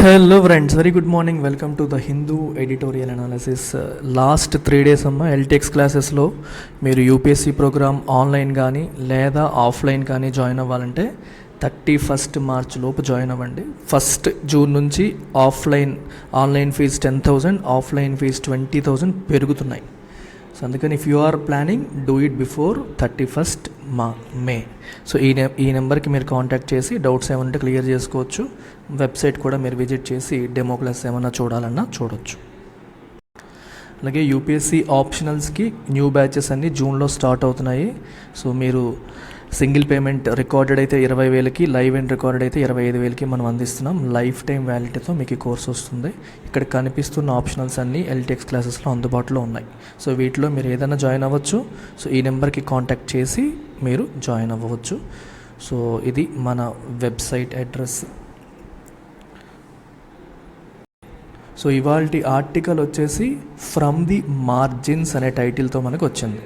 Hello friends, very good morning. Welcome to the Hindu editorial analysis. Last 3 days అమ్మ LTX క్లాసెస్లో మీరు UPSC programme online కానీ లేదా offline కానీ జాయిన్ అవ్వాలంటే 31st March లోపు జాయిన్ అవ్వండి. 1st June నుంచి ఆన్లైన్ ఫీజు 10,000, ఆఫ్లైన్ ఫీజు 20,000 పెరుగుతున్నాయి. సో అందుకని if you are planning do it before 31st May. So ఈ నెంబర్కి మీరు కాంటాక్ట్ చేసి డౌట్స్ ఏమంటే క్లియర్ చేసుకోవచ్చు. వెబ్సైట్ కూడా మీరు విజిట్ చేసి డెమో క్లాస్ ఏమన్నా చూడాలన్నా చూడొచ్చు. అలాగే యూపీఎస్సీ ఆప్షనల్స్కి న్యూ బ్యాచెస్ అన్నీ జూన్లో స్టార్ట్ అవుతున్నాయి. సో మీరు సింగిల్ పేమెంట్ రికార్డెడ్ అయితే 20,000కి, లైవ్ అండ్ రికార్డెడ్ అయితే 25,000కి మనం అందిస్తున్నాం. లైఫ్ టైం వ్యాలిటీతో మీకు ఈ కోర్స్ వస్తుంది. ఇక్కడ కనిపిస్తున్న ఆప్షనల్స్ అన్నీ ఎల్టీఎక్స్ క్లాసెస్లో అందుబాటులో ఉన్నాయి. సో వీటిలో మీరు ఏదైనా జాయిన్ అవ్వచ్చు. సో ఈ నెంబర్కి కాంటాక్ట్ చేసి మీరు జాయిన్ అవ్వవచ్చు. సో ఇది మన వెబ్సైట్ అడ్రస్. సో ఇవాల్టి ఆర్టికల్ వచ్చేసి ఫ్రమ్ ది మార్జిన్స్ అనే టైటిల్తో మనకు వచ్చింది.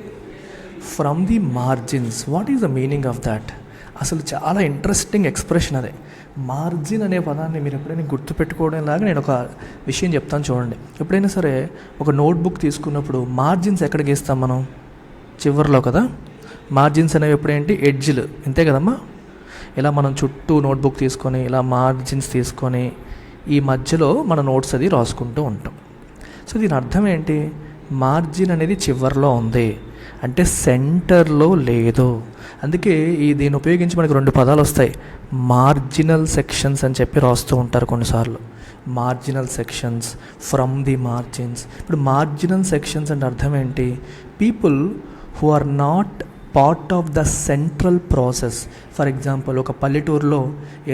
From the margins, what is the meaning of that? అసలు చాలా ఇంట్రెస్టింగ్ ఎక్స్ప్రెషన్ అదే. మార్జిన్ అనే పదాన్ని మీరు ఎప్పుడైనా గుర్తుపెట్టుకోవడం లాగా నేను ఒక విషయం చెప్తాను చూడండి. ఎప్పుడైనా సరే ఒక నోట్బుక్ తీసుకున్నప్పుడు మార్జిన్స్ ఎక్కడికి ఇస్తాం మనం? చివరిలో కదా. మార్జిన్స్ అనేవి ఎప్పుడేంటి? ఎడ్జ్లు, ఇంతే కదమ్మా. ఇలా మనం చుట్టూ నోట్బుక్ తీసుకొని ఇలా మార్జిన్స్ తీసుకొని ఈ మధ్యలో మన నోట్స్ అది రాసుకుంటూ ఉంటాం. సో దీని అర్థం ఏంటి? మార్జిన్ అనేది చివరిలో ఉంది అంటే సెంటర్లో లేదు. అందుకే దీన్ని ఉపయోగించి మనకు 2 పదాలు వస్తాయి. మార్జినల్ సెక్షన్స్ అని చెప్పి రాస్తూ ఉంటారు కొన్నిసార్లు. Marginal sections, from the margins. ఇప్పుడు మార్జినల్ సెక్షన్స్ అంటే అర్థం ఏంటి? People who are not part of the central process. For example, ఒక పల్లెటూరులో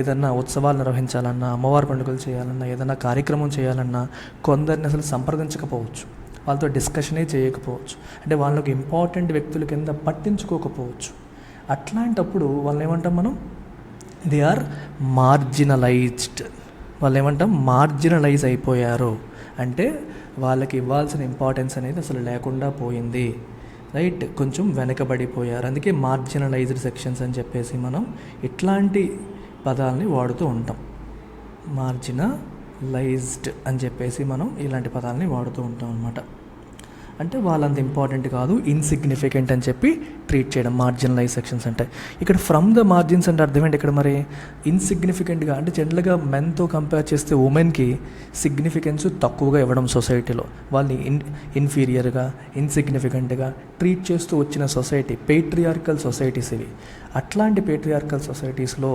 ఏదన్నా ఉత్సవాలు నిర్వహించాలన్నా, అమ్మవారి పండుగలు చేయాలన్నా, ఏదన్నా కార్యక్రమం చేయాలన్నా కొందరిని అసలు సంప్రదించకపోవచ్చు, వాళ్ళతో డిస్కషనే చేయకపోవచ్చు, అంటే వాళ్ళకి ఇంపార్టెంట్ వ్యక్తుల కింద పట్టించుకోకపోవచ్చు. అట్లాంటప్పుడు వాళ్ళని ఏమంటాం మనం? They are marginalized. వాళ్ళు ఏమంటాం? మార్జినలైజ్ అయిపోయారు. అంటే వాళ్ళకి ఇవ్వాల్సిన ఇంపార్టెన్స్ అనేది అసలు లేకుండా పోయింది, రైట్? కొంచెం వెనకబడిపోయారు. అందుకే మార్జినలైజ్డ్ సెక్షన్స్ అని చెప్పేసి మనం ఇట్లాంటి పదాలని వాడుతూ ఉంటాం. మార్జినలైజ్డ్ అని చెప్పేసి మనం ఇలాంటి పదాలని వాడుతూ ఉంటాం అన్నమాట. అంటే వాళ్ళంత ఇంపార్టెంట్ కాదు, ఇన్సిగ్నిఫికెంట్ అని చెప్పి ట్రీట్ చేయడం మార్జినలైజ్ సెక్షన్స్ అంటే. ఇక్కడ ఫ్రమ్ ద మార్జిన్స్ అంటే అర్థం ఏంటి? ఇక్కడ మరి ఇన్సిగ్నిఫికెంట్గా అంటే జనరల్గా మెన్తో కంపేర్ చేస్తే ఉమెన్కి సిగ్నిఫికెన్స్ తక్కువగా ఇవ్వడం సొసైటీలో. వాళ్ళని ఇన్ఫీరియర్గా, ఇన్సిగ్నిఫికెంట్గా ట్రీట్ చేస్తూ వచ్చిన సొసైటీ పేట్రియార్కల్ సొసైటీస్ ఇవి. అట్లాంటి పేట్రియార్కల్ సొసైటీస్లో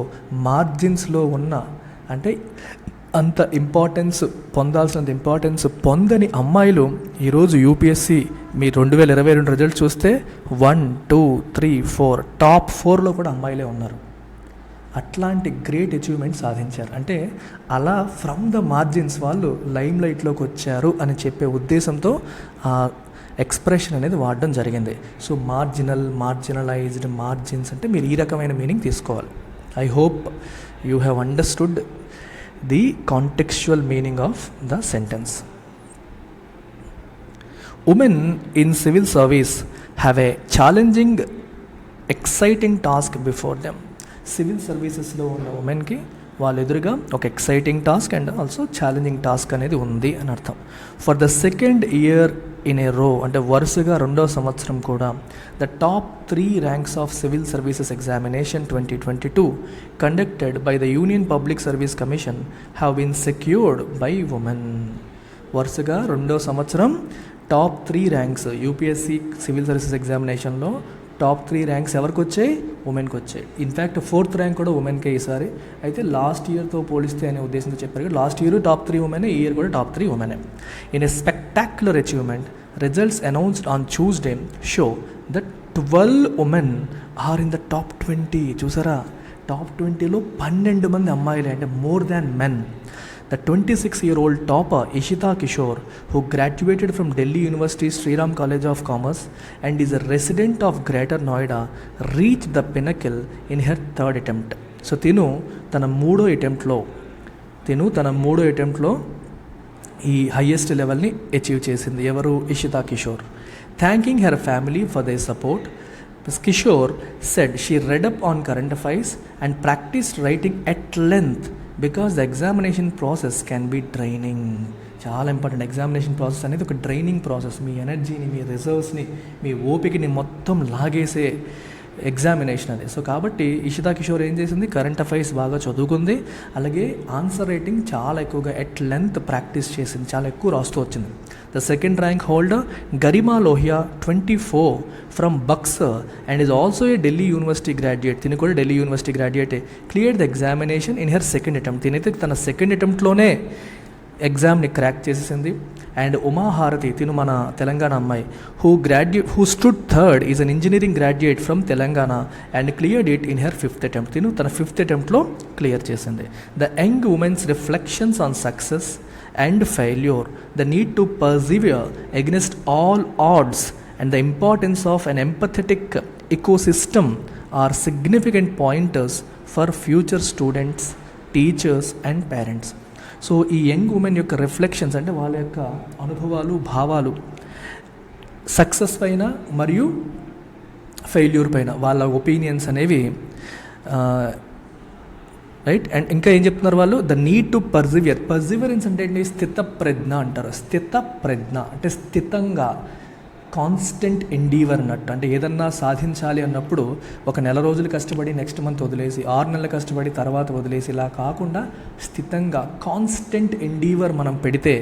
మార్జిన్స్లో ఉన్న, అంటే అంత ఇంపార్టెన్స్ పొందాల్సినంత ఇంపార్టెన్స్ పొందని అమ్మాయిలు ఈరోజు యూపీఎస్సీ మీ 2022 రిజల్ట్ చూస్తే 1, 2, 3, 4 టాప్ 4లో కూడా అమ్మాయిలే ఉన్నారు. అట్లాంటి గ్రేట్ అచీవ్మెంట్ సాధించారు. అంటే అలా ఫ్రమ్ ద మార్జిన్స్ వాళ్ళు లైమ్ లైట్లోకి వచ్చారు అని చెప్పే ఉద్దేశంతో ఆ ఎక్స్ప్రెషన్ అనేది వాడడం జరిగింది. సో మార్జినలైజ్డ్, మార్జిన్స్ అంటే మీరు ఈ రకమైన మీనింగ్ తీసుకోవాలి. I hope you have understood the contextual meaning of the sentence. Women in civil service have a challenging, exciting task before them. Civil సర్వీసెస్లో ఉన్న ఉమెన్కి వాళ్ళ ఎదురుగా ఒక exciting task and also challenging task అనేది ఉంది అని అర్థం. For the 2nd year in a row, అంటే వరుసగా 2వ సంవత్సరం కూడా the top 3 ranks of civil services examination 2022 conducted by the Union Public Service Commission have been secured by women. వరుసగా 2వ సంవత్సరం top 3 ranks UPSC civil services ఎగ్జామినేషన్లో top 3 ranks ఎవరికి వచ్చాయి? ఉమెన్కి వచ్చాయి. ఇన్ఫ్యాక్ట్ 4th rank కూడా ఉమెన్కే ఈసారి. అయితే లాస్ట్ ఇయర్తో పోలిస్తే అనే ఉద్దేశంతో చెప్పారు కదా, లాస్ట్ ఇయర్ టాప్ 3 ఉమెనే, ఈ ఇయర్ కూడా టాప్ 3 ఉమెనే. In a spectacular achievement, results announced on Tuesday show that 12 women are in the top 20. చూసారా, టాప్ 20లో 12 మంది అమ్మాయిలే, అంటే more than men. The 26-year-old topper Ishita Kishore, who graduated from Delhi University's Sriram College of Commerce and is a resident of Greater Noida, reached the pinnacle in her 3rd attempt. So తిను తన మూడో అటెంప్ట్లో ఈ highest లెవెల్ని achieve చేసింది. ఎవరు? Ishita Kishore. Thanking her family for their support, Ms. Kishore said she read up on current affairs and practiced writing at length because the examination process can be draining. చాలా important. Examination process అనేది ఒక draining process. మీ ఎనర్జీని, మీ రిజర్వ్స్ని, మీ ఓపికని మొత్తం లాగేసే examination అది. So కాబట్టి ఇషితా కిషోర్ ఏం చేసింది, current affairs బాగా చదువుకుంది, అలాగే ఆన్సర్ రైటింగ్ చాలా ఎక్కువగా ఎట్ లెంత్ ప్రాక్టీస్ చేసింది, చాలా ఎక్కువ రాస్తూ వచ్చింది. The second rank holder Garima Lohia 24 from Buxar and is also a Delhi University graduate. తిని కూడా ఢిల్లీ యూనివర్సిటీ గ్రాడ్యుయేటే. Clear the examination in her second attempt. తినైతే తన సెకండ్ అటెంప్ట్లోనే ఎగ్జామ్ని క్రాక్ చేసేసింది. అండ్ ఉమాహారతి, తిను మన తెలంగాణ అమ్మాయి, who stood third, is an engineering graduate from Telangana and cleared it in her 5th attempt. తిను తన 5th అటెంప్ట్లో క్లియర్ చేసింది. The young women's reflections on success and failure, the need to persevere against all odds and the importance of an empathetic ecosystem are significant pointers for future students, teachers and parents. So ఈ young women యొక్క reflections అంటే వాళ్ళ యొక్క అనుభవాలు, భావాలు success పైన మరియు failure పైన వాళ్ళ ఒపీనియన్స్ అనేవి రైట్. అండ్ ఇంకా ఏం చెప్తున్నారు వాళ్ళు, ద నీడ్ టు పర్సివియరెన్స్ అంటే ఏంటి, స్థితప్రజ్ఞ అంటారు. స్థితప్రజ్ఞ అంటే స్థితంగా, కాన్స్టెంట్ ఎండీవర్ అన్నట్టు. అంటే ఏదన్నా సాధించాలి అన్నప్పుడు ఒక నెల రోజులు కష్టపడి నెక్స్ట్ మంత్ వదిలేసి, 6 నెలలు కష్టపడి తర్వాత వదిలేసి, ఇలా కాకుండా స్థితంగా కాన్స్టెంట్ ఎండీవర్ మనం పెడితే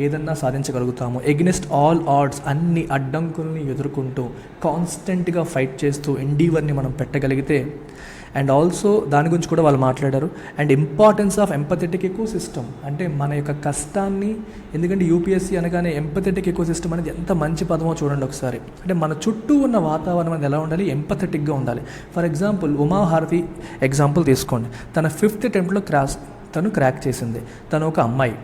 ఏదన్నా సాధించగలుగుతాము. ఎగ్నెస్ట్ ఆల్ ఆడ్స్, అన్ని అడ్డంకుల్ని ఎదుర్కొంటూ కాన్స్టెంట్గా ఫైట్ చేస్తూ ఎండీవర్ని మనం పెట్టగలిగితే. అండ్ ఆల్సో దాని గురించి కూడా వాళ్ళు మాట్లాడారు. And importance of empathetic eco system అంటే మన యొక్క కష్టాన్ని, ఎందుకంటే యూపీఎస్సీ అనగానే ఎంపథెటిక్ ఎకో సిస్టమ్ అనేది ఎంత మంచి పదమో చూడండి ఒకసారి. అంటే మన చుట్టూ ఉన్న వాతావరణం అనేది ఎలా ఉండాలి, ఎంపథెటిక్గా ఉండాలి. ఫర్ ఎగ్జాంపుల్ ఉమాహారతి ఎగ్జాంపుల్ తీసుకోండి. తన 5th అటెంప్ట్లో తను క్రాక్ చేసింది. తను ఒక అమ్మాయి,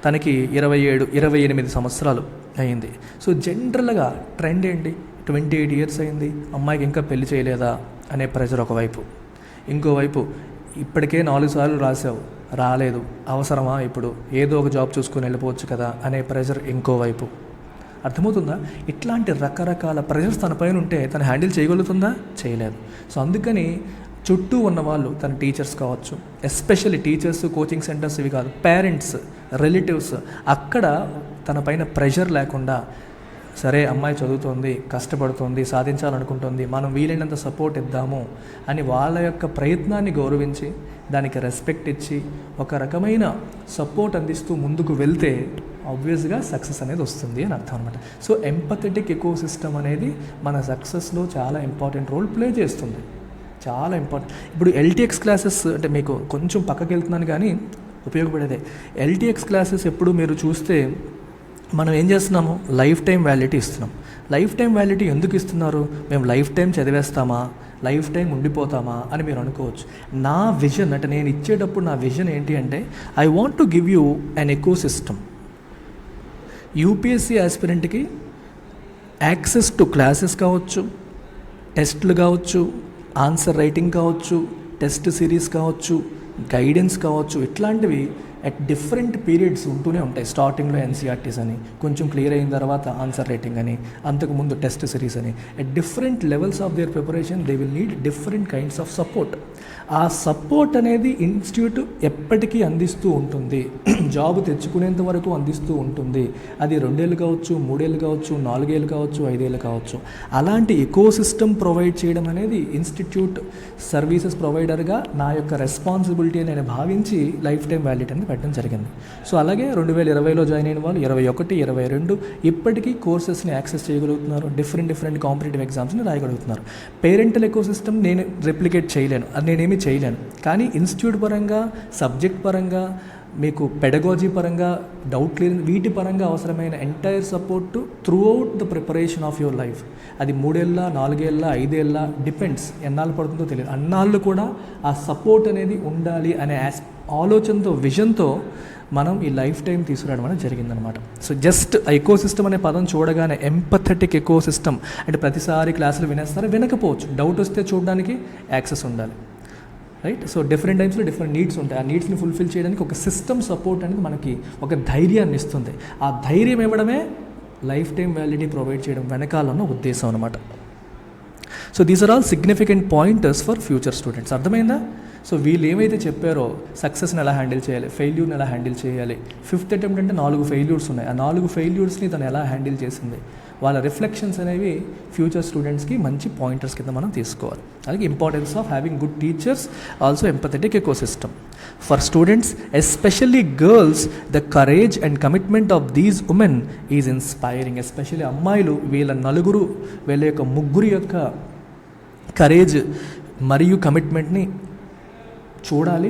తనకి 27-28 సంవత్సరాలు అయింది. సో జనరల్గా ట్రెండ్ ఏంటి, 28 years అయింది, అమ్మాయికి ఇంకా పెళ్లి చేయలేదా అనే ప్రెషర్ ఒకవైపు. ఇంకోవైపు ఇప్పటికే 4 సార్లు రాసావు, రాలేదు, అవసరమా ఇప్పుడు, ఏదో ఒక జాబ్ చూసుకొని వెళ్ళిపోవచ్చు కదా అనే ప్రెషర్ ఇంకోవైపు. అర్థమవుతుందా? ఇట్లాంటి రకరకాల ప్రెషర్స్ తన పైన ఉంటే తను హ్యాండిల్ చేయగలుగుతుందా, చేయలేదు. సో అందుకని చుట్టూ ఉన్న వాళ్ళు, తన టీచర్స్ కావచ్చు, ఎస్పెషల్లీ టీచర్స్, కోచింగ్ సెంటర్స్ ఇవి కాదు, పేరెంట్స్, రిలేటివ్స్, అక్కడ తన పైన ప్రెషర్ లేకుండా, సరే అమ్మాయి చదువుతోంది, కష్టపడుతోంది, సాధించాలనుకుంటుంది, మనం వీలైనంత సపోర్ట్ ఇద్దాము అని వాళ్ళ యొక్క ప్రయత్నాన్ని గౌరవించి, దానికి రెస్పెక్ట్ ఇచ్చి, ఒక రకమైన సపోర్ట్ అందిస్తూ ముందుకు వెళ్తే ఆబ్వియస్గా సక్సెస్ అనేది వస్తుంది అని అర్థం అనమాట. సో ఎంపథెటిక్ ఎకో సిస్టమ్ అనేది మన సక్సెస్లో చాలా ఇంపార్టెంట్ రోల్ ప్లే చేస్తుంది, చాలా ఇంపార్టెంట్. ఇప్పుడు ఎల్టీఎక్స్ క్లాసెస్ అంటే మీకు కొంచెం పక్కకి వెళ్తున్నాను కానీ ఉపయోగపడేదే. ఎల్టీఎక్స్ క్లాసెస్ ఎప్పుడు మీరు చూస్తే మనం ఏం చేస్తున్నాము, లైఫ్ టైం వ్యాలిడిటీ ఇస్తున్నాం. లైఫ్ టైం వ్యాలిడిటీ ఎందుకు ఇస్తున్నారు, మేము లైఫ్ టైం చదివేస్తామా, లైఫ్ టైం ఉండిపోతామా అని మీరు అనుకోవచ్చు. నా విజన్ అంటే నేను ఇచ్చేటప్పుడు నా విజన్ ఏంటి అంటే, I want to give you an ecosystem. UPSC ఆస్పిరెంట్కి యాక్సెస్ టు క్లాసెస్ కావచ్చు, టెస్ట్లు కావచ్చు, ఆన్సర్ రైటింగ్ కావచ్చు, టెస్ట్ సిరీస్ కావచ్చు, గైడెన్స్ కావచ్చు, ఇట్లాంటివి అట్ డిఫరెంట్ పీరియడ్స్ ఉంటూనే ఉంటాయి. స్టార్టింగ్లో ఎన్సీఆర్టీస్ అని, కొంచెం క్లియర్ అయిన తర్వాత ఆన్సర్ రైటింగ్ అని, అంతకుముందు టెస్ట్ సిరీస్ అని, at different levels of their preparation they will need different kinds of support. ఆ సపోర్ట్ అనేది ఇన్స్టిట్యూట్ ఎప్పటికీ అందిస్తూ ఉంటుంది, జాబ్ తెచ్చుకునేంత వరకు అందిస్తూ ఉంటుంది. అది 2 ఏళ్ళు కావచ్చు, 3 ఏళ్ళు కావచ్చు, 4 ఏళ్ళు కావచ్చు, 5 ఏళ్ళు కావచ్చు. అలాంటి ఎకో సిస్టమ్ ప్రొవైడ్ చేయడం అనేది ఇన్స్టిట్యూట్ సర్వీసెస్ ప్రొవైడర్గా నా యొక్క రెస్పాన్సిబిలిటీ అని భావించి లైఫ్ టైం వ్యాలిడిటీ అనేది పెట్టడం జరిగింది. సో అలాగే 2020లో జాయిన్ అయిన వాళ్ళు 21, 22 ఇప్పటికీ కోర్సెస్ని యాక్సెస్ చేయగలుగుతున్నారు, డిఫరెంట్ కాంపిటేటివ్ ఎగ్జామ్స్ని రాయగలుగుతున్నారు. పేరెంటల్ ఎకో సిస్టమ్ నేను రెప్లికేట్ చేయలేను, అది నేనేమి చేయలేను. కానీ ఇన్స్టిట్యూట్ పరంగా, సబ్జెక్ట్ పరంగా, మీకు పెడగాజీ పరంగా, డౌట్ క్లియరింగ్, వీటి పరంగా అవసరమైన entire support through out the preparation of your life. అది 3 ఏళ్ళ, 4 ఏళ్ళ, 5 ఏళ్ళ డిపెండ్స్, ఎన్నాళ్ళు పడుతుందో తెలియదు. అన్నాళ్ళు కూడా ఆ సపోర్ట్ అనేది ఉండాలి అనే ఆలోచనతో, విజన్తో మనం ఈ లైఫ్ టైం తీసుకురావడం అనేది జరిగిందనమాట. సో జస్ట్ ఎకో సిస్టమ్ అనే పదం చూడగానే ఎంపథెటిక్ ఎకో సిస్టమ్ అంటే ప్రతిసారి క్లాసులు వినేస్తారు, వినకపోవచ్చు, డౌట్ వస్తే చూడడానికి యాక్సెస్ ఉండాలి, రైట్. సో డిఫరెంట్ టైమ్స్లో డిఫరెంట్ నీడ్స్ ఉంటాయి. ఆ నీడ్స్ని ఫుల్ఫిల్ చేయడానికి ఒక సిస్టమ్ సపోర్ట్ అనేది మనకి ఒక ధైర్యాన్ని ఇస్తుంది. ఆ ధైర్యం ఇవ్వడమే లైఫ్ టైం వ్యాలిడిటీ ప్రొవైడ్ చేయడం వెనకాలన్న ఉద్దేశం అనమాట. So these are all significant pointers for future students. అర్థమైందా? సో వీళ్ళు ఏమైతే చెప్పారో సక్సెస్ని ఎలా హ్యాండిల్ చేయాలి, ఫెయిల్యూర్ని ఎలా హ్యాండిల్ చేయాలి, 5th అటెంప్ట్ అంటే 4 ఫెయిల్యూర్స్ ఉన్నాయి, ఆ 4 ఫెయిల్యూర్స్ని తను ఎలా హ్యాండిల్ చేసింది, వాళ్ళ రిఫ్లెక్షన్స్ అనేవి ఫ్యూచర్ స్టూడెంట్స్కి మంచి పాయింటర్స్ కింద మనం తీసుకోవాలి. అలాగే importance of having good teachers, also empathetic ecosystem for students, especially girls. The courage and commitment of these women is inspiring. Especially అమ్మాయిలు, వీళ్ళ యొక్క ముగ్గురు యొక్క కరేజ్ మరియు కమిట్మెంట్ని చూడాలి,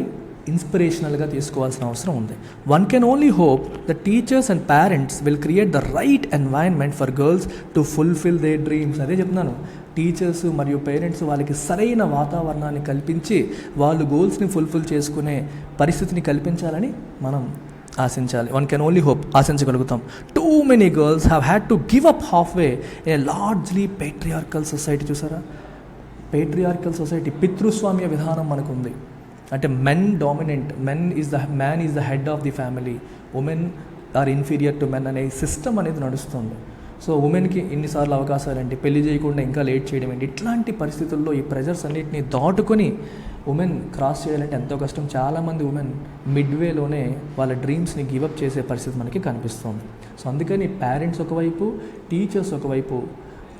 ఇన్స్పిరేషనల్గా తీసుకోవాల్సిన అవసరం ఉంది. One can only hope the teachers and parents will create the right environment for girls to fulfil there dreams. అదే చెప్తున్నాను, టీచర్స్ మరియు పేరెంట్స్ వాళ్ళకి సరైన వాతావరణాన్ని కల్పించి వాళ్ళు గోల్స్ని ఫుల్ఫిల్ చేసుకునే పరిస్థితిని కల్పించాలని మనం ఆశించాలి. వన్ కెన్ ఓన్లీ హోప్, ఆశించగలుగుతాం. Too many girls have had to give up half way in a largely patriarchal society. చూసారా, పేట్రియార్కల్ సొసైటీ, పితృస్వామ్య విధానం మనకు ఉంది. అంటే man is the head of the family, women are inferior to men అనే system అనేది నడుస్తుంది. సో ఉమెన్కి ఇన్నిసార్లు అవకాశాలు ఏంటి, పెళ్లి చేయకుండా ఇంకా లేట్ చేయడం ఏంటి, ఇట్లాంటి పరిస్థితుల్లో ఈ ప్రెజర్స్ అన్నిటిని దాటుకొని ఉమెన్ క్రాస్ చేయాలంటే ఎంతో కష్టం. చాలామంది ఉమెన్ మిడ్వేలోనే వాళ్ళ డ్రీమ్స్ని గివప్ చేసే పరిస్థితి మనకి కనిపిస్తుంది. సో అందుకని పేరెంట్స్ ఒకవైపు, టీచర్స్ ఒకవైపు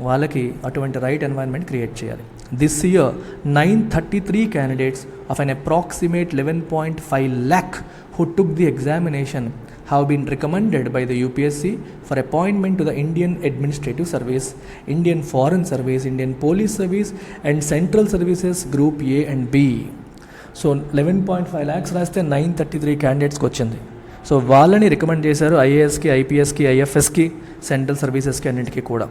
వాళ్ళకి అటువంటి రైట్ ఎన్వైరన్మెంట్ క్రియేట్ చేయాలి. This year 933 candidates of an approximate 11.5 lakh who took the examination have been recommended by the UPSC for appointment to the Indian Administrative Service, Indian Foreign Service, Indian Police Service and Central Services Group A and B. So 11.5 lakhs రాస్తే 933 candidatesకి వచ్చింది. So వాళ్ళని recommend చేశారు ఐఏఎస్కి, ఐపీఎస్కి, ఐఎఫ్ఎస్కి, central సర్వీసెస్కి అన్నింటికీ కూడా.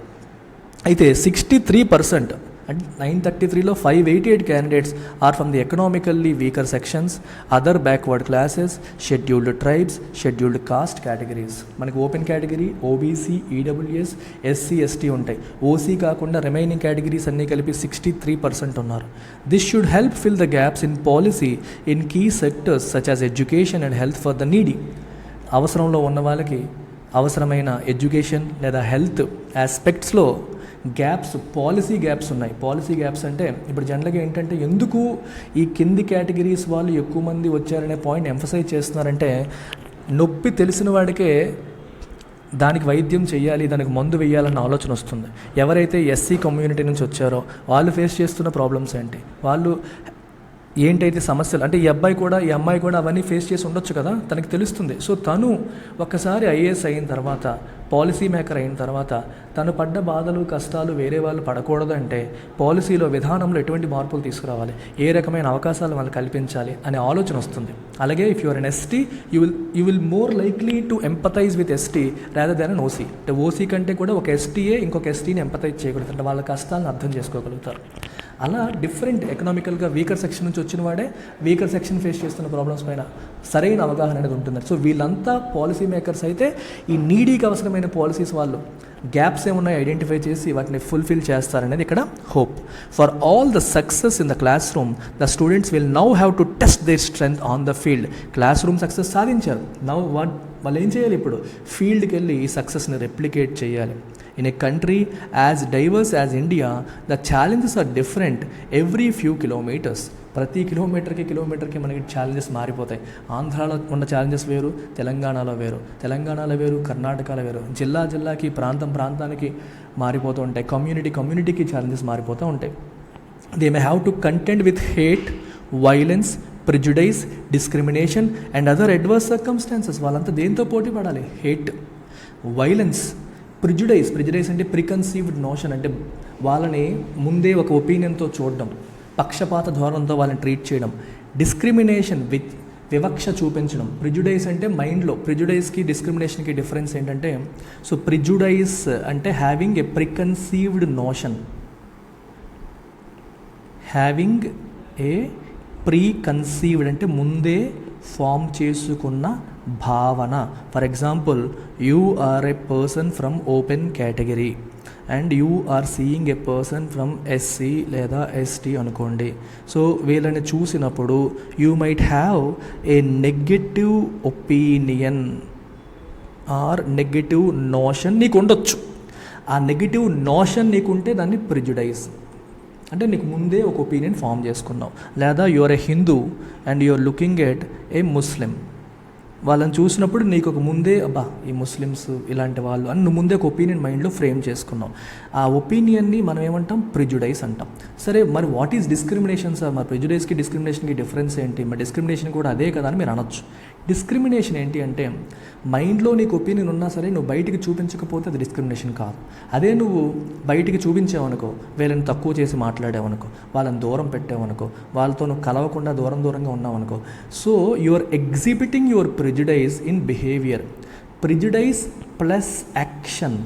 అయితే 63% అంటే 933లో 588 candidates are from the economically weaker sections, other backward classes, scheduled tribes, scheduled caste categories. మనకి open category, OBC, EWS, SC, ST ఉంటాయి. ఓసీ కాకుండా రిమైనింగ్ కేటగిరీస్ అన్నీ కలిపి 63% ఉన్నారు. This should help fill the gaps in policy in key sectors such as education and health for the needy. అవసరంలో ఉన్న వాళ్ళకి అవసరమైన ఎడ్యుకేషన్ లేదా హెల్త్ ఆస్పెక్ట్స్లో గ్యాప్స్, పాలసీ గ్యాప్స్ ఉన్నాయి. పాలసీ గ్యాప్స్ అంటే ఇప్పుడు జనరల్గా ఏంటంటే ఎందుకు ఈ కింది కేటగిరీస్ వాళ్ళు ఎక్కువ మంది వచ్చారనే పాయింట్ ఎంఫసైజ్ చేస్తున్నారంటే, నొప్పి తెలిసిన వాడికే దానికి వైద్యం చేయాలి, దానికి మందు వేయాలన్న ఆలోచన వస్తుంది. ఎవరైతే ఎస్సీ కమ్యూనిటీ నుంచి వచ్చారో వాళ్ళు ఫేస్ చేస్తున్న ప్రాబ్లమ్స్ ఏంటి, వాళ్ళు ఏంటైతే సమస్యలు, అంటే ఈ అమ్మాయి కూడా అవన్నీ ఫేస్ చేసి ఉండొచ్చు కదా, తనకి తెలుస్తుంది. సో తను ఒక్కసారి ఐఏఎస్ అయిన తర్వాత, పాలసీ మేకర్ అయిన తర్వాత తను పడ్డ బాధలు, కష్టాలు వేరే వాళ్ళు పడకూడదు అంటే పాలసీలో, విధానంలో ఎటువంటి మార్పులు తీసుకురావాలి, ఏ రకమైన అవకాశాలు వాళ్ళు కల్పించాలి అనే ఆలోచన వస్తుంది. అలాగే if you're an ST, you will more likely to empathize with ST rather than an OC. అంటే ఓసీ కంటే కూడా ఒక ఎస్టీయే ఇంకొక ఎస్టీని ఎంపథైజ్ చేయగలుగుతారు, అంటే వాళ్ళ కష్టాలను అర్థం చేసుకోగలుగుతారు. అలా డిఫరెంట్ ఎకనామికల్గా వీకర్ సెక్షన్ నుంచి వచ్చిన వాడే వీకర్ సెక్షన్ ఫేస్ చేస్తున్న ప్రాబ్లమ్స్ పైన సరైన అవగాహన అనేది ఉంటుంది. సో వీళ్ళంతా పాలసీ మేకర్స్ అయితే ఈ నీడీకి అవసరమైన పాలసీస్ వాళ్ళు గ్యాప్స్ ఏమున్నాయో ఐడెంటిఫై చేసి వాటిని ఫుల్ఫిల్ చేస్తారనేది ఇక్కడ hope. For all the success in the class room, the students will now have to test there strength on the field. Class room success సాధించారు, నౌ వాళ్ళు ఏం చేయాలి, ఇప్పుడు ఫీల్డ్కి వెళ్ళి ఈ సక్సెస్ని రెప్లికేట్ చేయాలి. In a country as diverse as India, the challenges are different every few kilometers. ప్రతి కిలోమీటర్కి మనకి ఛాలెంజెస్ మారిపోతాయి. ఆంధ్రాలో ఉన్న ఛాలెంజెస్ వేరు, తెలంగాణలో వేరు, కర్ణాటకలో వేరు, జిల్లాకి, ప్రాంతానికి మారిపోతూ ఉంటాయి. కమ్యూనిటీకి ఛాలెంజెస్ మారిపోతూ ఉంటాయి. They may have to contend with hate, violence, prejudice, discrimination and other adverse circumstances. వాళ్ళంతా దేంతో పోటీ పడాలి? హేట్, వైలెన్స్, ప్రిజుడైస్ అంటే ప్రికన్సీవ్డ్ నోషన్, అంటే వాళ్ళని ముందే ఒక ఒపీనియన్తో చూడడం, పక్షపాత ధోరణంతో వాళ్ళని ట్రీట్ చేయడం. డిస్క్రిమినేషన్, వివక్ష చూపించడం. ప్రిజుడైస్ అంటే మైండ్లో, ప్రిజుడైస్కి డిస్క్రిమినేషన్కి డిఫరెన్స్ ఏంటంటే, సో ప్రిజుడైస్ అంటే having a preconceived notion, having a preconceived అంటే ముందే ఫామ్ చేసుకున్న భావన. For example, you are a person from open category and you are seeing a person from SC లేదా ఎస్టీ అనుకోండి. సో వీళ్ళని చూసినప్పుడు you might have a negative opinion or negative notion నీకు ఉండొచ్చు. ఆ నెగటివ్ నోషన్ నీకుంటే దాన్ని ప్రిజుడైజ్. అంటే నీకు ముందే ఒక ఒపీనియన్ ఫామ్ చేసుకున్నావు. లేదా you are a Hindu and you are looking at a Muslim, వాళ్ళని చూసినప్పుడు నీకు ఒక ముందే అబ్బా ఈ ముస్లిమ్స్ ఇలాంటి వాళ్ళు అని నువ్వు ముందే ఒక ఒపీనియన్ మైండ్లో ఫ్రేమ్ చేసుకున్నావు. ఆ ఒపీనియన్ని మనం ఏమంటాం, ప్రిజుడైజ్ అంటాం. సరే మరి వాట్ ఈజ్ డిస్క్రిమినేషన్ సార్, మరి ప్రిజుడైజ్కి డిస్క్రిమినేషన్కి డిఫరెన్స్ ఏంటి, మరి డిస్క్రిమినేషన్ కూడా అదే కదా అని మీరు అనొచ్చు. డిస్క్రిమినేషన్ ఏంటి అంటే మైండ్లో నీకు ఒపీనియన్ ఉన్నా సరే నువ్వు బయటికి చూపించకపోతే అది డిస్క్రిమినేషన్ కాదు. అదే నువ్వు బయటికి చూపించావనుకో, వీళ్ళని తక్కువ చేసి మాట్లాడావనుకో, వాళ్ళని దూరం పెట్టావనుకో, వాళ్ళతో నువ్వు కలవకుండా దూరంగా ఉన్నావనుకో, so you are exhibiting your prejudice in behaviour. Prejudice plus action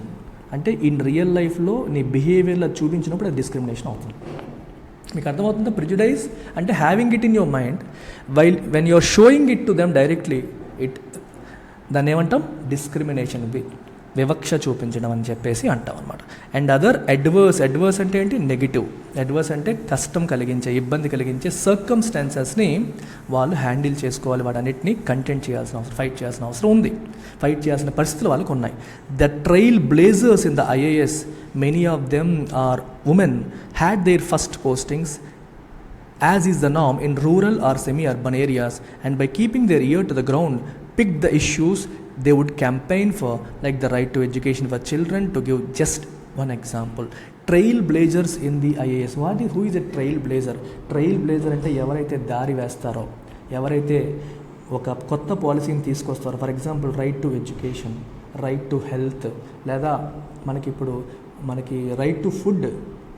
అంటే ఇన్ రియల్ లైఫ్లో నీ బిహేవియర్లో చూపించినప్పుడు అది డిస్క్రిమినేషన్ అవుతుంది. మీకు అర్థమవుతుందా? ప్రిజుడైజ్ అంటే having it in your mind while when you are showing it to them directly, దాన్ని ఏమంటాం, డిస్క్రిమినేషన్, వివక్ష చూపించడం అని చెప్పేసి అంటాం అనమాట. అండ్ అదర్ అడ్వర్స్ అంటే ఏంటి, నెగిటివ్. అడ్వర్స్ అంటే కష్టం కలిగించే, ఇబ్బంది కలిగించే సర్కమ్స్టాన్సెస్ని వాళ్ళు హ్యాండిల్ చేసుకోవాలి, వాటన్నిటిని కంటెంట్ చేయాల్సిన అవసరం, ఫైట్ చేయాల్సిన అవసరం ఉంది, ఫైట్ చేయాల్సిన పరిస్థితులు వాళ్ళకు ఉన్నాయి. The trail blazers in the IAS, many of them are women, had their first postings, as is the norm in rural or semi-urban areas, and by keeping their ear to the ground, picked the issues they would campaign for, like the right to education for children, to give just one example. Trail blazers in the IAS. Who is a trail blazer? Trail blazer అంటే ఎవరైతే దారి వేస్తారో, ఎవరైతే ఒక కొత్త పాలసీని తీసుకొస్తారో, for example right to education, right to health, లేదా మనకి రైట్ టు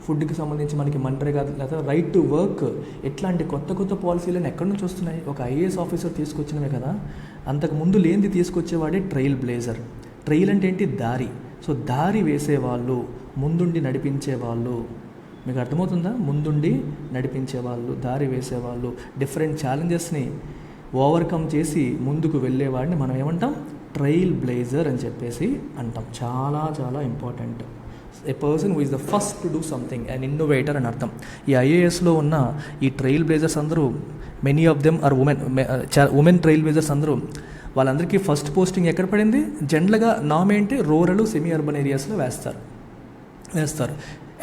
ఫుడ్కి సంబంధించి మనకి మన్రేగా, లేదా రైట్ టు వర్క్, ఇట్లాంటి కొత్త పాలసీలను ఎక్కడి నుంచి వస్తున్నాయి? ఒక IAS ఆఫీసర్ తీసుకొచ్చినవే కదా. అంతకుముందు లేనిది తీసుకొచ్చేవాడే ట్రైల్ బ్లేజర్. ట్రైల్ అంటే ఏంటి, దారి. సో దారి వేసేవాళ్ళు, ముందుండి నడిపించేవాళ్ళు, మీకు అర్థమవుతుందా? ముందుండి నడిపించేవాళ్ళు, దారి వేసేవాళ్ళు, డిఫరెంట్ ఛాలెంజెస్ని ఓవర్కమ్ చేసి ముందుకు వెళ్ళేవాడిని మనం ఏమంటాం, ట్రైల్ బ్లేజర్ అని చెప్పేసి అంటాం. చాలా చాలా important. A person who is the first to do something, and innovator అని అర్థం. ఈ IASలో ఉన్న ఈ ట్రైల్ బ్లేజర్స్ అందరూ, many of them are women trail blazers అందరూ, వాళ్ళందరికీ ఫస్ట్ పోస్టింగ్ ఎక్కడ పడింది? జనరల్గా నామ్ ఏంటి, రూరల్ సెమీ అర్బన్ ఏరియాస్లో వేస్తారు.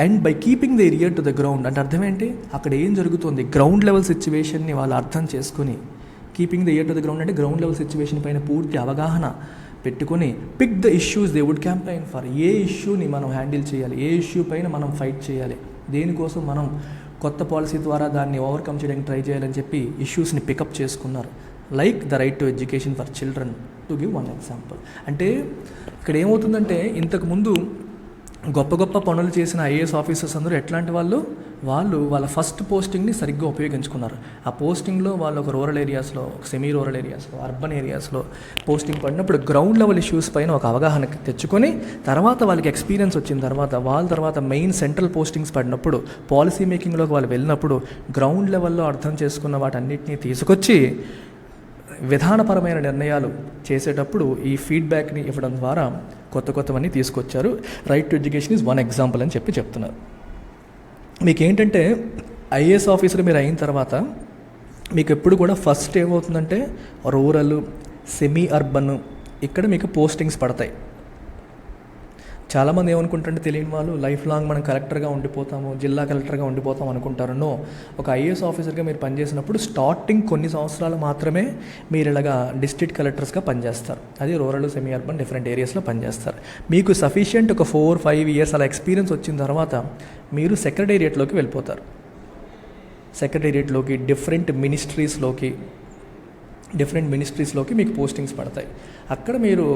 And by keeping the ear to the ground అంటే అర్థం ఏంటి, అక్కడ ఏం జరుగుతుంది, గ్రౌండ్ లెవెల్ సిచ్యువేషన్ని వాళ్ళు అర్థం చేసుకుని, keeping the ear to the ground అంటే గ్రౌండ్ లెవెల్ సిచ్యువేషన్ పైన పూర్తి అవగాహన పెట్టుకొని, pick the issues they would campaign for. ఏ ఇష్యూని మనం హ్యాండిల్ చేయాలి, ఏ ఇష్యూ పైన మనం ఫైట్ చేయాలి, దేనికోసం మనం కొత్త పాలసీ ద్వారా దాన్ని ఓవర్కమ్ చేయడానికి ట్రై చేయాలని చెప్పి ఇష్యూస్ని పికప్ చేసుకున్నారు. Like the right to education for children, to give one example. అంటే ఇక్కడ ఏమవుతుందంటే, ఇంతకుముందు గొప్ప పనులు చేసిన IAS ఆఫీసర్స్ అందరూ ఎట్లాంటి వాళ్ళు వాళ్ళ ఫస్ట్ పోస్టింగ్ని సరిగ్గా ఉపయోగించుకున్నారు. ఆ పోస్టింగ్లో వాళ్ళు ఒక రూరల్ ఏరియాస్లో, ఒక సెమీ రూరల్ ఏరియాస్లో, అర్బన్ ఏరియాస్లో పోస్టింగ్ పడినప్పుడు గ్రౌండ్ లెవెల్ ఇష్యూస్ పైన ఒక అవగాహన తెచ్చుకొని, తర్వాత వాళ్ళకి ఎక్స్పీరియన్స్ వచ్చిన తర్వాత మెయిన్ సెంట్రల్ పోస్టింగ్స్ పడినప్పుడు, పాలసీ మేకింగ్లోకి వాళ్ళు వెళ్ళినప్పుడు గ్రౌండ్ లెవెల్లో అర్థం చేసుకున్న వాటన్నిటిని తీసుకొచ్చి విధానపరమైన నిర్ణయాలు చేసేటప్పుడు ఈ ఫీడ్బ్యాక్ని ఇవ్వడం ద్వారా కొత్తవన్నీ తీసుకొచ్చారు. Right to education is one example అని చెప్తున్నారు. మీకు ఏంటంటే IAS ఆఫీసర్ మీరు అయిన తర్వాత మీకు ఎప్పుడు కూడా ఫస్ట్ ఏమవుతుందంటే రూరల్, సెమీ అర్బన్, ఇక్కడ మీకు పోస్టింగ్స్ పడతాయి. చాలామంది ఏమనుకుంటారంటే, తెలియని వాళ్ళు లైఫ్ లాంగ్ మనం కలెక్టర్గా ఉండిపోతాము, జిల్లా కలెక్టర్గా ఉండిపోతాం అనుకుంటారు. నో, ఒక IAS ఆఫీసర్గా మీరు పనిచేసినప్పుడు స్టార్టింగ్ కొన్ని సంవత్సరాలు మాత్రమే మీరు ఇలాగా డిస్ట్రిక్ట్ కలెక్టర్స్గా పనిచేస్తారు. అది రూరల్, సెమీ అర్బన్ డిఫరెంట్ ఏరియాస్లో పనిచేస్తారు. మీకు సఫిషియంట్ ఒక 4-5 ఇయర్స్ అలా ఎక్స్పీరియన్స్ వచ్చిన తర్వాత మీరు సెక్రటేరియట్లోకి వెళ్ళిపోతారు. సెక్రటేరియట్లోకి, డిఫరెంట్ మినిస్ట్రీస్లోకి మీకు పోస్టింగ్స్ పడతాయి. అక్కడ మీరు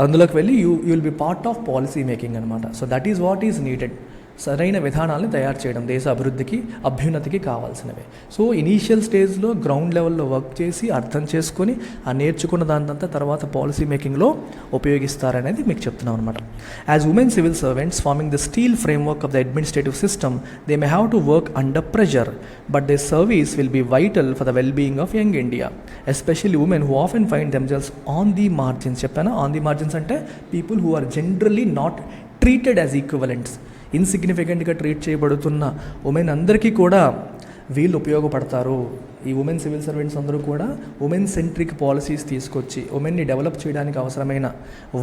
అందులోకి వెళ్ళి you will be part of policy making అనమాట. So that is what is needed. సరైన విధానాలను తయారు చేయడం దేశ అభివృద్ధికి, అభ్యున్నతికి కావాల్సినవి. సో ఇనీషియల్ స్టేజ్లో గ్రౌండ్ లెవెల్లో వర్క్ చేసి అర్థం చేసుకొని ఆ నేర్చుకున్న దాంతంతా తర్వాత పాలసీ మేకింగ్లో ఉపయోగిస్తారనేది మీకు చెప్తున్నాం అనమాట. As women civil servants forming the steel framework of the administrative system, they may have to work under pressure, but they service will be vital for the well being of young India, especially women who often find themselves on the margins. చెప్పాను, on the margins అంటే people who are generally not treated as equivalents, ఇన్సిగ్నిఫికెంట్గా treat చేయబడుతున్న women అందరికీ కూడా వీళ్ళు ఉపయోగపడతారు. ఈ women civil servants అందరూ కూడా ఉమెన్ సెంట్రిక్ పాలసీస్ తీసుకొచ్చి ఉమెన్ని డెవలప్ చేయడానికి అవసరమైన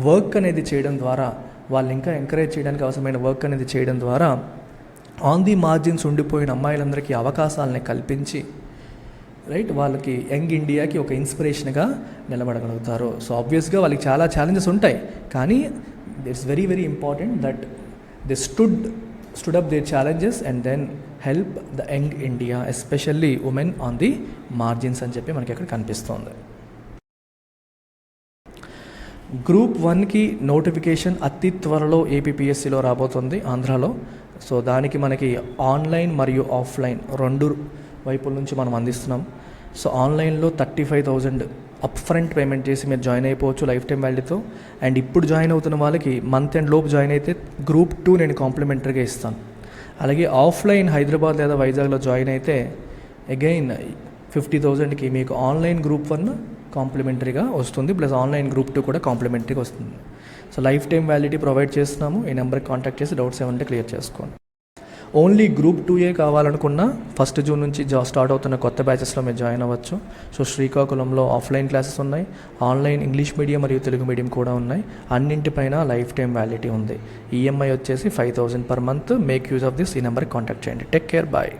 వర్క్ అనేది చేయడం ద్వారా, వాళ్ళు ఇంకా ఎంకరేజ్ చేయడానికి అవసరమైన వర్క్ అనేది చేయడం ద్వారా ఆన్ ది మార్జిన్స్ ఉండిపోయిన అమ్మాయిలందరికీ అవకాశాలని కల్పించి రైట్ వాళ్ళకి యంగ్ ఇండియాకి ఒక ఇన్స్పిరేషన్గా నిలబడగలుగుతారు. సో ఆబ్వియస్గా వాళ్ళకి చాలా ఛాలెంజెస్ ఉంటాయి, కానీ it's very very important that they stood up their challenges and then help the young India, especially women on the margins అని చెప్పి మనకి అక్కడ కనిపిస్తుంది. గ్రూప్ 1కి నోటిఫికేషన్ అతి త్వరలో ఏపీపీఎస్సీలో రాబోతుంది ఆంధ్రాలో. సో దానికి మనకి ఆన్లైన్ మరియు ఆఫ్లైన్ రెండు వైపుల నుంచి మనం అందిస్తున్నాం. సో ఆన్లైన్లో 35,000 అప్ ఫ్రంట్ పేమెంట్ చేసి మీరు జాయిన్ అయిపోవచ్చు లైఫ్ టైం వాల్యూతో. అండ్ ఇప్పుడు జాయిన్ అవుతున్న వాళ్ళకి మంత్ ఎండ్ లోపు జాయిన్ అయితే గ్రూప్ 2 నేను కాంప్లిమెంటరీగా ఇస్తాను. అలాగే ఆఫ్లైన్ హైదరాబాద్ లేదా వైజాగ్లో జాయిన్ అయితే అగైన్ 50,000కి మీకు ఆన్లైన్ గ్రూప్ 1 కాంప్లిమెంటరీగా వస్తుంది, ప్లస్ ఆన్లైన్ గ్రూప్ 2 కూడా కాంప్లిమెంటరీగా వస్తుంది. So life time validity provide చేస్తున్నాము. ఈ నెంబర్కి కాంటాక్ట్ చేసి డౌట్స్ ఏమంటే క్లియర్ చేసుకోండి. ఓన్లీ గ్రూప్ 2A కావాలనుకున్నా 1 జూన్ నుంచి స్టార్ట్ అవుతున్న కొత్త బ్యాచెస్లో మీరు జాయిన్ అవ్వచ్చు. సో శ్రీకాకుళంలో ఆఫ్లైన్ క్లాసెస్ ఉన్నాయి, ఆన్లైన్ ఇంగ్లీష్ మీడియం మరియు తెలుగు మీడియం కూడా ఉన్నాయి. అన్నింటిపైన లైఫ్ టైం వ్యాలిడిటీ ఉంది. ఈఎంఐ వచ్చేసి 5,000 per month. Make use of this. ఈ నెంబర్కి కాంటాక్ట్ చేయండి. Take care, bye.